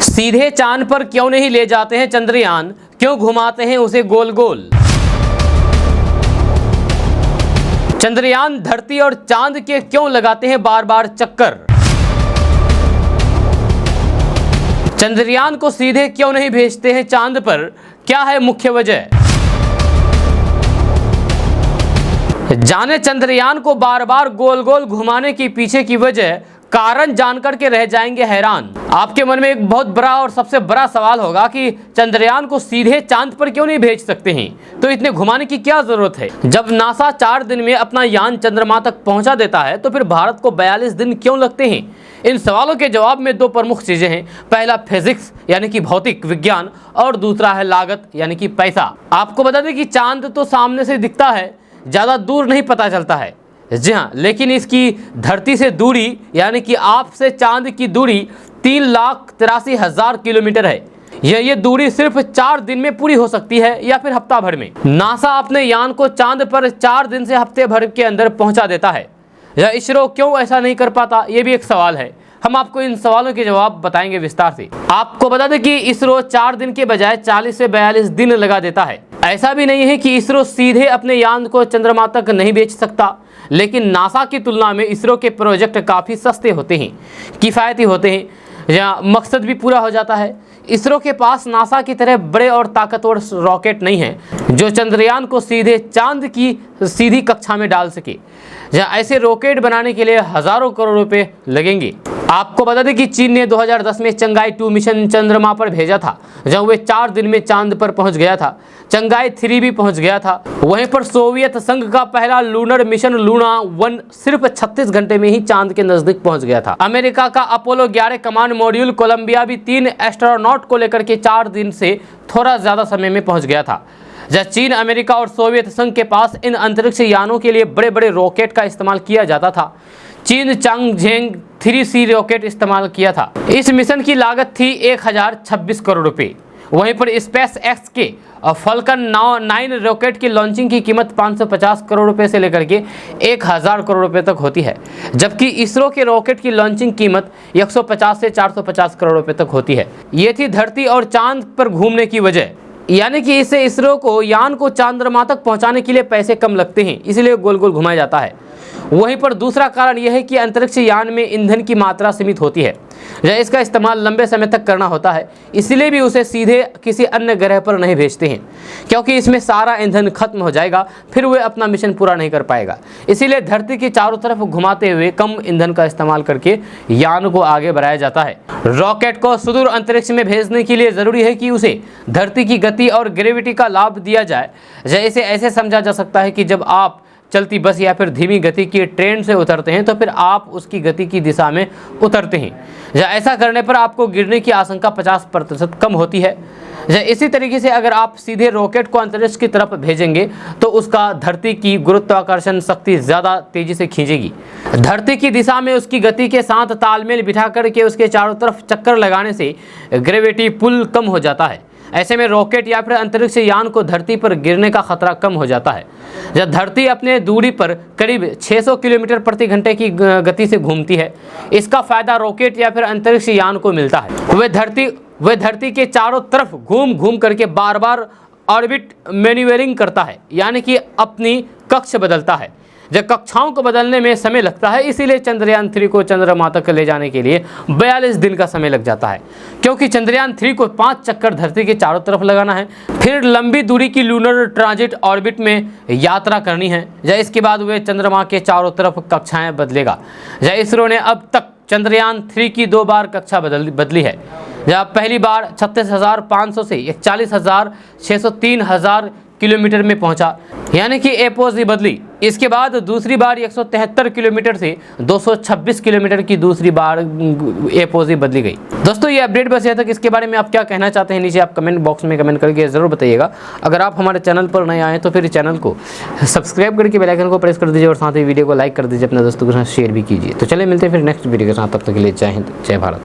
सीधे चांद पर क्यों नहीं ले जाते हैं चंद्रयान, क्यों घुमाते हैं उसे गोल गोल। चंद्रयान धरती और चांद के क्यों लगाते हैं बार बार चक्कर। चंद्रयान को सीधे क्यों नहीं भेजते हैं चांद पर, क्या है मुख्य वजह। जाने चंद्रयान को बार बार गोल गोल घुमाने के पीछे की वजह, कारण जानकर के रह जाएंगे हैरान। आपके मन में एक बहुत बड़ा और सबसे बड़ा सवाल होगा कि चंद्रयान को सीधे चांद पर क्यों नहीं भेज सकते हैं, तो इतने घुमाने की क्या जरूरत है। जब नासा 4 दिन में अपना यान चंद्रमा तक पहुंचा देता है तो फिर भारत को 42 दिन क्यों लगते हैं। इन सवालों के जवाब में 2 प्रमुख चीजें हैं। पहला फिजिक्स यानी कि भौतिक विज्ञान, और दूसरा है लागत यानी कि पैसा। आपको बता दें कि चांद तो सामने से दिखता है, ज्यादा दूर नहीं पता चलता है। जी हाँ, लेकिन इसकी धरती से दूरी यानी कि आपसे चांद की दूरी 3,83,000 किलोमीटर है। ये दूरी सिर्फ 4 दिन में पूरी हो सकती है या फिर हफ्ता भर में। नासा अपने यान को चांद पर 4 दिन से हफ्ते भर के अंदर पहुंचा देता है, या इसरो क्यों ऐसा नहीं कर पाता, ये भी एक सवाल है। हम आपको इन सवालों के जवाब बताएंगे विस्तार से। आपको बता दें कि इसरो 4 दिन के बजाय 40 से 42 दिन लगा देता है। ऐसा भी नहीं है कि इसरो सीधे अपने यान को चंद्रमा तक नहीं भेज सकता, लेकिन नासा की तुलना में इसरो के प्रोजेक्ट काफ़ी सस्ते होते हैं, किफ़ायती होते हैं, या मकसद भी पूरा हो जाता है। इसरो के पास नासा की तरह बड़े और ताकतवर रॉकेट नहीं है जो चंद्रयान को सीधे चांद की सीधी कक्षा में डाल सके। जहाँ ऐसे रॉकेट बनाने के लिए हज़ारों करोड़ रुपए लगेंगे। आपको बता दें कि चीन ने 2010 में चंगाई 2 मिशन चंद्रमा पर भेजा था, जहां वे 4 दिन में चांद पर पहुंच गया था। चंगाई 3 भी पहुंच गया था। वहीं पर सोवियत संघ का पहला लूनर मिशन लूना 1 सिर्फ 36 घंटे में ही चांद के नजदीक पहुंच गया था। अमेरिका का अपोलो 11 कमांड मॉड्यूल कोलंबिया भी 3 एस्ट्रोनॉट को लेकर के 4 दिन से थोड़ा ज्यादा समय में पहुंच गया था। जब चीन, अमेरिका और सोवियत संघ के पास इन अंतरिक्ष यानों के लिए बड़े बड़े रॉकेट का इस्तेमाल किया जाता था। चीन चांगझेंग 3C रॉकेट इस्तेमाल किया था। इस मिशन की लागत थी 1026 करोड़ रुपए। वहीं पर स्पेस एक्स के फॉल्कन 9 रॉकेट की लॉन्चिंग की कीमत 550 करोड़ रुपए से लेकर के 1000 करोड़ रुपए तक होती है, जबकि इसरो के रॉकेट की लॉन्चिंग कीमत 150 से 450 करोड़ रुपए तक होती है। ये थी धरती और चांद पर घूमने की वजह, यानी कि इससे इसरो को यान को चंद्रमा तक पहुंचाने के लिए पैसे कम लगते हैं, इसलिए गोल गोल घुमाया जाता है। वहीं पर दूसरा कारण यह है कि अंतरिक्ष यान में ईंधन की मात्रा सीमित होती है, या इसका इस्तेमाल लंबे समय तक करना होता है, इसलिए भी उसे सीधे किसी अन्य ग्रह पर नहीं भेजते हैं, क्योंकि इसमें सारा ईंधन खत्म हो जाएगा, फिर वह अपना मिशन पूरा नहीं कर पाएगा। इसीलिए धरती के चारों तरफ घुमाते हुए कम ईंधन का इस्तेमाल करके यान को आगे बढ़ाया जाता है। रॉकेट को सुदूर अंतरिक्ष में भेजने के लिए जरूरी है कि उसे धरती की गति और ग्रेविटी का लाभ दिया जाए। जैसे ऐसे समझा जा सकता है कि जब आप चलती बस या फिर धीमी गति की ट्रेन से उतरते हैं तो फिर आप उसकी गति की दिशा में उतरते हैं, या ऐसा करने पर आपको गिरने की आशंका 50% कम होती है। या इसी तरीके से अगर आप सीधे रॉकेट को अंतरिक्ष की तरफ भेजेंगे तो उसका धरती की गुरुत्वाकर्षण शक्ति ज़्यादा तेजी से खींचेगी। धरती की दिशा में उसकी गति के साथ तालमेल बिठा करके उसके चारों तरफ चक्कर लगाने से ग्रेविटी पुल कम हो जाता है। ऐसे में रॉकेट या फिर अंतरिक्ष यान को धरती पर गिरने का खतरा कम हो जाता है। जब धरती अपने दूरी पर करीब 600 किलोमीटर प्रति घंटे की गति से घूमती है, इसका फायदा रॉकेट या फिर अंतरिक्ष यान को मिलता है। वह धरती के चारों तरफ घूम घूम करके बार बार ऑर्बिट मैन्यूवरिंग करता है, यानी कि अपनी कक्ष बदलता है। जब कक्षाओं को बदलने में समय लगता है, इसीलिए चंद्रयान 3 को चंद्रमा तक ले जाने के लिए 42 दिन का समय लग जाता है, क्योंकि चंद्रयान 3 को 5 चक्कर धरती के चारों तरफ लगाना है, फिर लंबी दूरी की लूनर ट्रांजिट ऑर्बिट में यात्रा करनी है। या इसके बाद वे चंद्रमा के चारों तरफ कक्षाएं बदलेगा। या इसरो ने अब तक चंद्रयान 3 की 2 बार कक्षा बदली है। जब पहली बार 36,500 से 41,603 किलोमीटर में पहुंचा, यानी कि एपोजी बदली। इसके बाद दूसरी बार 173 किलोमीटर से 226 किलोमीटर की दूसरी बार एपोजी बदली गई। दोस्तों, ये अपडेट बस यहाँ तक। इसके बारे में आप क्या कहना चाहते हैं, नीचे आप कमेंट बॉक्स में कमेंट करके ज़रूर बताइएगा। अगर आप हमारे चैनल पर नए आए तो फिर चैनल को सब्सक्राइब करके बेल आइकन को प्रेस कर दीजिए और साथ ही वीडियो को लाइक कर दीजिए, अपने दोस्तों के साथ शेयर भी कीजिए। तो चलिए मिलते हैं फिर नेक्स्ट वीडियो के साथ, तब तक के लिए जय हिंद, जय भारत।